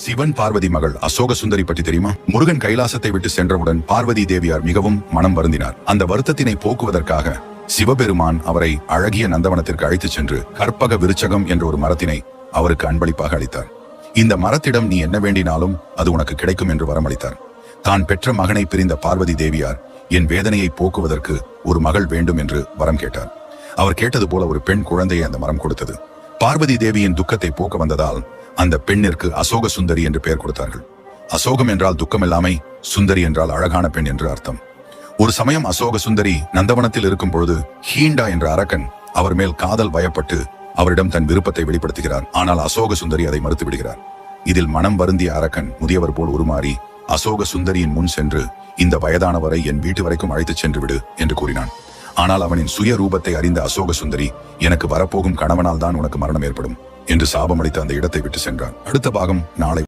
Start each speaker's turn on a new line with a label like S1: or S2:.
S1: சிவன் பார்வதி மகள் அசோக சுந்தரி பற்றி தெரியுமா? முருகன் கைலாசத்தை விட்டு சென்றவுடன் பார்வதி தேவியார் மிகவும் மனம் வருந்தினார். அந்த வருத்தத்தினை போக்குவதற்காக சிவபெருமான் அவரை அழகிய நந்தவனத்திற்கு அழைத்துச் சென்று கற்பக விருச்சகம் என்ற ஒரு மரத்தினை அவருக்கு அன்பளிப்பாக அளித்தார். இந்த மரத்திடம் நீ என்ன வேண்டினாலும் அது உனக்கு கிடைக்கும் என்று வரமளித்தார். தான் பெற்ற மகனை பிரிந்த பார்வதி தேவியார் என் வேதனையை போக்குவதற்கு ஒரு மகள் வேண்டும் என்று வரம் கேட்டார். அவர் கேட்டது போல ஒரு பெண் குழந்தையை அந்த மரம் கொடுத்தது. பார்வதி தேவியின் துக்கத்தை போக்க வந்ததால் அந்த பெண்ணிற்கு அசோக சுந்தரி என்று பெயர் கொடுத்தார்கள். அசோகம் என்றால் துக்கமில்லாமை, சுந்தரி என்றால் அழகான பெண் என்று அர்த்தம். ஒரு சமயம் அசோக சுந்தரி நந்தவனத்தில் இருக்கும் பொழுது ஹீண்டா என்ற அரக்கன் அவர் மேல் காதல் வயப்பட்டு அவரிடம் தன் விருப்பத்தை வெளிப்படுத்துகிறார். ஆனால் அசோக சுந்தரி அதை மறுத்து விடுகிறார். இதில் மனம் வருந்திய அரக்கன் முதியவர் போல் உருமாறி அசோக சுந்தரியின் முன் சென்று இந்த வயதானவரை என் வீட்டு வரைக்கும் அழைத்துச் சென்று விடு என்று கூறினான். ஆனால் அவனின் சுய ரூபத்தை அறிந்த அசோக சுந்தரி எனக்கு வரப்போகும் கணவனால் தான் உனக்கு மரணம் ஏற்படும் என்று சாபமளித்து அந்த இடத்தை விட்டு சென்றான். அடுத்த பாகம் நாளை.